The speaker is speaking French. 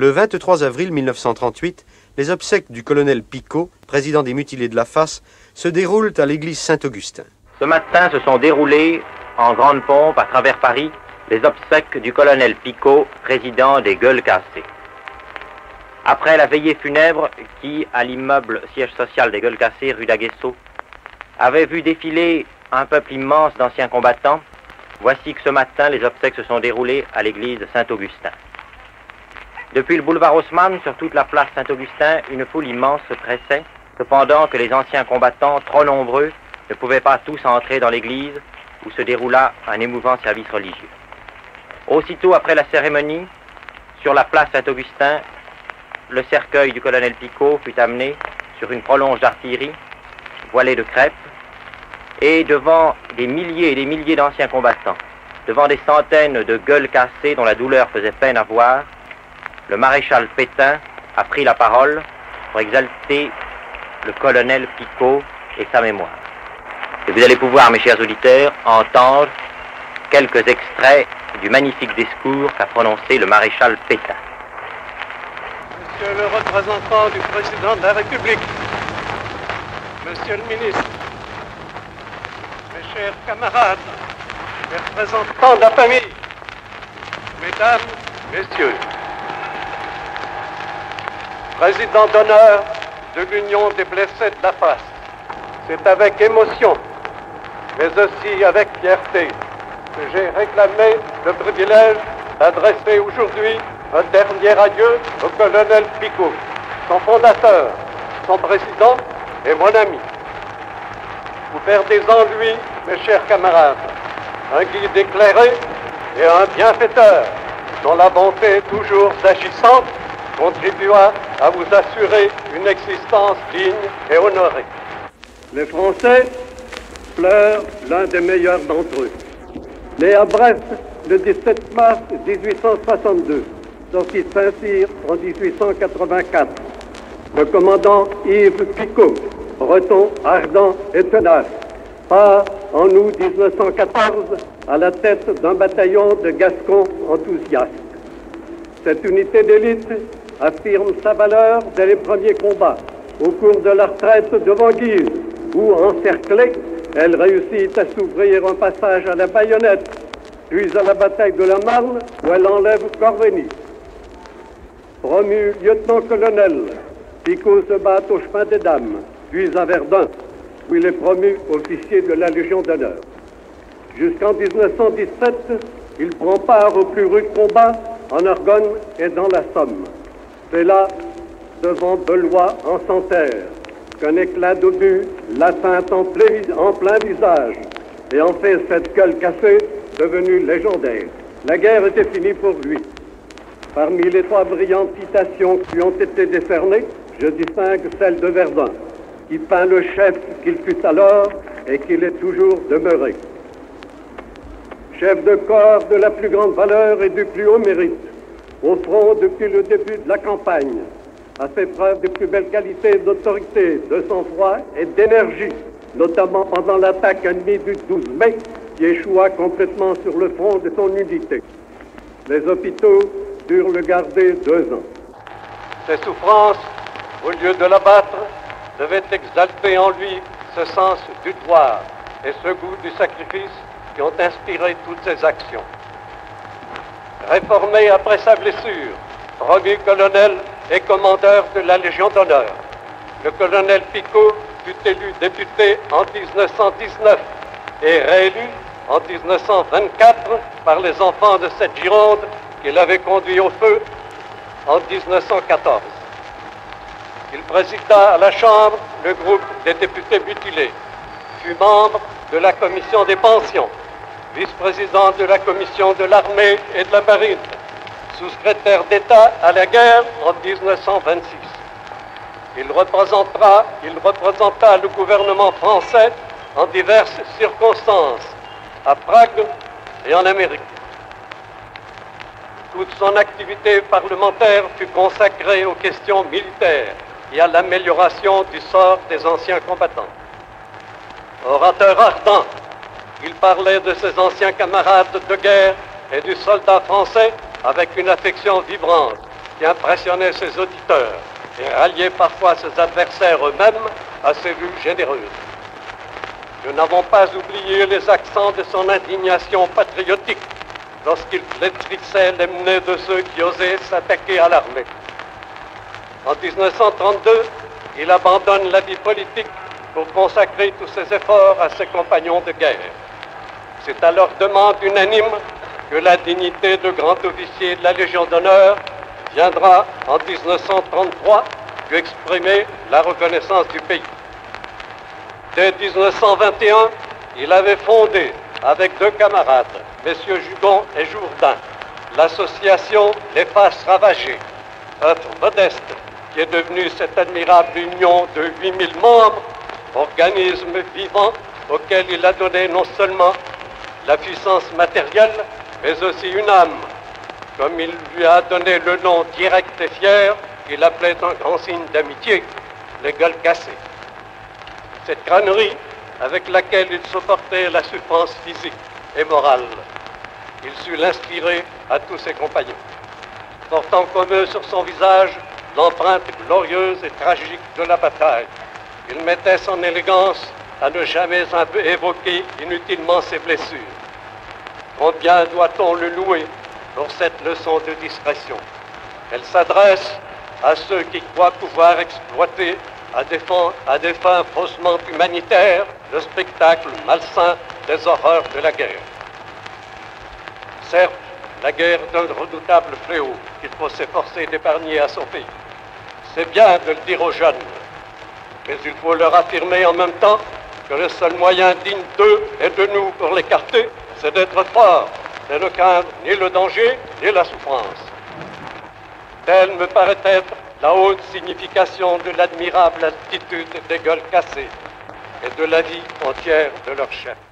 Le 23 avril 1938, les obsèques du colonel Picot, président des mutilés de la Face, se déroulent à l'église Saint-Augustin. Ce matin se sont déroulées en grande pompe à travers Paris les obsèques du colonel Picot, président des Gueules cassées. Après la veillée funèbre qui, à l'immeuble siège social des Gueules cassées, rue d'Aguesseau, avait vu défiler un peuple immense d'anciens combattants, voici que ce matin les obsèques se sont déroulées à l'église Saint-Augustin. Depuis le boulevard Haussmann, sur toute la place Saint-Augustin, une foule immense se pressait, cependant que les anciens combattants, trop nombreux, ne pouvaient pas tous entrer dans l'église où se déroula un émouvant service religieux. Aussitôt après la cérémonie, sur la place Saint-Augustin, le cercueil du colonel Picot fut amené sur une prolonge d'artillerie, voilée de crêpe, et devant des milliers et des milliers d'anciens combattants, devant des centaines de gueules cassées dont la douleur faisait peine à voir, le maréchal Pétain a pris la parole pour exalter le colonel Picot et sa mémoire. Et vous allez pouvoir, mes chers auditeurs, entendre quelques extraits du magnifique discours qu'a prononcé le maréchal Pétain. Monsieur le représentant du président de la République, Monsieur le ministre, mes chers camarades, les représentants de la famille, Mesdames, Messieurs, président d'honneur de l'Union des blessés de la Face, c'est avec émotion, mais aussi avec fierté, que j'ai réclamé le privilège d'adresser aujourd'hui un dernier adieu au colonel Picot, son fondateur, son président et mon ami. Vous perdez en lui, mes chers camarades, un guide éclairé et un bienfaiteur dont la bonté toujours agissante contribua à vous assurer une existence digne et honorée. Les Français pleurent l'un des meilleurs d'entre eux. Né à Brest le 17 mars 1862, sorti de Saint-Cyr en 1884, le commandant Yves Picot, breton, ardent et tenace, part en août 1914 à la tête d'un bataillon de Gascons enthousiastes. Cette unité d'élite affirme sa valeur dès les premiers combats, au cours de la retraite devant Guise, où, encerclée, elle réussit à s'ouvrir un passage à la baïonnette, puis à la bataille de la Marne, où elle enlève Corveny. Promu lieutenant-colonel, Picot se bat au chemin des Dames, puis à Verdun, où il est promu officier de la Légion d'honneur. Jusqu'en 1917, il prend part aux plus rudes combats en Argonne et dans la Somme. C'est là, devant Belois en Santerre, qu'un éclat d'obus l'atteint en plein visage et en fait cette gueule cassée devenue légendaire. La guerre était finie pour lui. Parmi les 3 brillantes citations qui ont été décernées, je distingue celle de Verdun, qui peint le chef qu'il fut alors et qu'il est toujours demeuré. Chef de corps de la plus grande valeur et du plus haut mérite, au front depuis le début de la campagne, a fait preuve des plus belles qualités d'autorité, de sang-froid et d'énergie, notamment pendant l'attaque ennemie du 12 mai, qui échoua complètement sur le front de son unité. Les hôpitaux durent le garder 2 ans. Ses souffrances, au lieu de l'abattre, devaient exalter en lui ce sens du devoir et ce goût du sacrifice qui ont inspiré toutes ses actions. Réformé après sa blessure, promu colonel et commandeur de la Légion d'honneur, le colonel Picot fut élu député en 1919 et réélu en 1924 par les enfants de cette Gironde qu'il avait conduit au feu en 1914. Il présida à la Chambre le groupe des députés mutilés, fut membre de la commission des pensions, vice-président de la commission de l'armée et de la marine, sous-secrétaire d'État à la guerre en 1926. Il représenta le gouvernement français en diverses circonstances, à Prague et en Amérique. Toute son activité parlementaire fut consacrée aux questions militaires et à l'amélioration du sort des anciens combattants. Orateur ardent, il parlait de ses anciens camarades de guerre et du soldat français avec une affection vibrante, qui impressionnait ses auditeurs et ralliait parfois ses adversaires eux-mêmes à ses vues généreuses. Nous n'avons pas oublié les accents de son indignation patriotique lorsqu'il flétrissait les menées de ceux qui osaient s'attaquer à l'armée. En 1932, il abandonne la vie politique pour consacrer tous ses efforts à ses compagnons de guerre. C'est à leur demande unanime que la dignité de grand officier de la Légion d'honneur viendra en 1933 lui exprimer la reconnaissance du pays. Dès 1921, il avait fondé avec deux camarades, messieurs Jugon et Jourdain, l'association Les Faces Ravagées, œuvre modeste qui est devenue cette admirable union de 8000 membres, organisme vivant auquel il a donné non seulement la puissance matérielle, mais aussi une âme, comme il lui a donné le nom direct et fier qu'il appelait un grand signe d'amitié, les gueules cassées. Cette crânerie avec laquelle il supportait la souffrance physique et morale, il sut l'inspirer à tous ses compagnons, portant comme eux sur son visage l'empreinte glorieuse et tragique de la bataille. Il mettait son élégance à ne jamais évoquer inutilement ses blessures. Combien doit-on le louer pour cette leçon de discrétion? Elle s'adresse à ceux qui croient pouvoir exploiter à des fins faussement humanitaires le spectacle malsain des horreurs de la guerre. Certes, la guerre est un redoutable fléau qu'il faut s'efforcer d'épargner à son pays. C'est bien de le dire aux jeunes, mais il faut leur affirmer en même temps que le seul moyen digne d'eux et de nous pour l'écarter, c'est d'être forts, de ne craindre ni le danger, ni la souffrance. Telle me paraît être la haute signification de l'admirable attitude des gueules cassées et de la vie entière de leur chef.